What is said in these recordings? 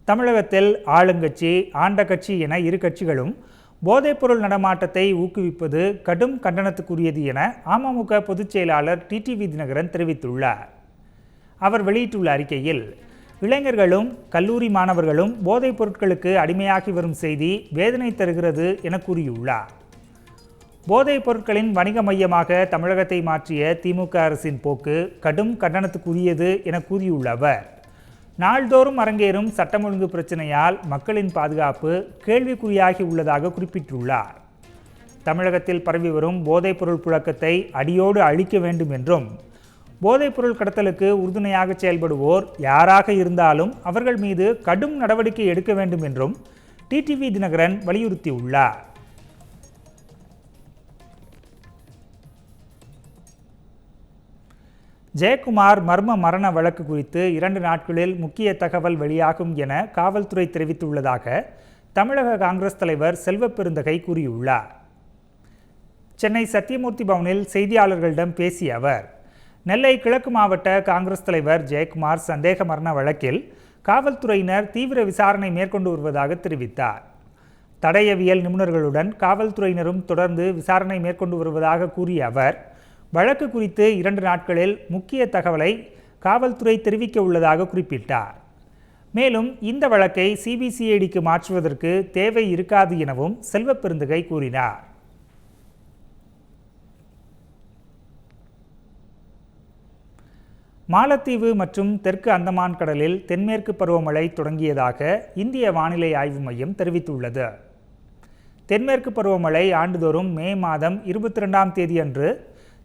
தமிழகத்தில் ஆளுங்கட்சி, ஆண்ட கட்சி என இரு கட்சிகளும் போதைப்பொருள் நடமாட்டத்தை ஊக்குவிப்பது கடும் கண்டனத்துக்குரியது என அமமுக பொதுச் செயலாளர் டிடிவி தினகரன் தெரிவித்துள்ளார். அவர் வெளியிட்டுள்ள அறிக்கையில், இளைஞர்களும் கல்லூரி மாணவர்களும் போதைப் பொருட்களுக்கு அடிமையாகி வரும் செய்தி வேதனை தருகிறது என கூறியுள்ளார். போதைப் பொருட்களின் வணிக மையமாக தமிழகத்தை மாற்றிய திமுக அரசின் போக்கு கடும் கண்டனத்துக்குரியது என கூறியுள்ள அவர், நாள்தோறும் அரங்கேறும் சட்டம் ஒழுங்கு பிரச்சனையால் மக்களின் பாதுகாப்பு கேள்விக்குறியாகி உள்ளதாக குறிப்பிட்டுள்ளார். தமிழகத்தில் பரவி வரும் போதைப்பொருள் புழக்கத்தை அடியோடு அழிக்க வேண்டும் என்றும், போதைப்பொருள் கடத்தலுக்கு உறுதுணையாக செயல்படுவோர் யாராக இருந்தாலும் அவர்கள் மீது கடும் நடவடிக்கை எடுக்க வேண்டும் என்றும் டிடிவி தினகரன் வலியுறுத்தியுள்ளார். ஜெயக்குமார் மர்ம மரண வழக்கு குறித்து 2 நாட்களில் முக்கிய தகவல் வெளியாகும் என காவல்துறை தெரிவித்துள்ளதாக தமிழக காங்கிரஸ் தலைவர் செல்வப்பெருந்தகை கூறியுள்ளார். சென்னை சத்தியமூர்த்தி பவனில் செய்தியாளர்களிடம் பேசிய அவர், நெல்லை கிழக்கு மாவட்ட காங்கிரஸ் தலைவர் ஜெயக்குமார் சந்தேக மரண வழக்கில் காவல்துறையினர் தீவிர விசாரணை மேற்கொண்டு வருவதாக தெரிவித்தார். தடயவியல் நிபுணர்களுடன் காவல்துறையினரும் தொடர்ந்து விசாரணை மேற்கொண்டு வருவதாக கூறிய அவர், வழக்கு குறித்து 2 நாட்களில் முக்கிய தகவலை காவல்துறை தெரிவிக்க உள்ளதாக குறிப்பிட்டார். மேலும் இந்த வழக்கை சிபிசிஐடிக்கு மாற்றுவதற்கு தேவை இருக்காது எனவும் செல்வப்பெருந்தகை கூறினார். மாலத்தீவு மற்றும் தெற்கு அந்தமான் கடலில் தென்மேற்கு பருவமழை தொடங்கியதாக இந்திய வானிலை ஆய்வு மையம் தெரிவித்துள்ளது. தென்மேற்கு பருவமழை ஆண்டுதோறும் மே மாதம் 22ஆம் தேதி அன்று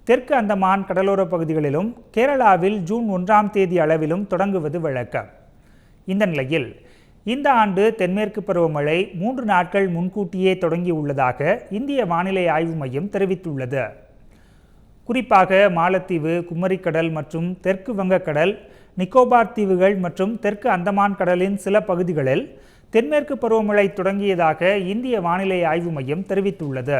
தெற்கு அந்தமான் கடலோர பகுதிகளிலும் கேரளாவில் ஜூன் 1ஆம் தேதி அளவிலும் தொடங்குவது வழக்கம். இந்த நிலையில் இந்த ஆண்டு தென்மேற்கு பருவமழை 3 நாட்கள் முன்கூட்டியே தொடங்கியுள்ளதாக இந்திய வானிலை ஆய்வு மையம் தெரிவித்துள்ளது. குறிப்பாக மாலத்தீவு, குமரிக்கடல் மற்றும் தெற்கு வங்கக்கடல், நிக்கோபார் தீவுகள் மற்றும் தெற்கு அந்தமான் கடலின் சில பகுதிகளில் தென்மேற்கு பருவமழை தொடங்கியதாக இந்திய வானிலை ஆய்வு மையம் தெரிவித்துள்ளது.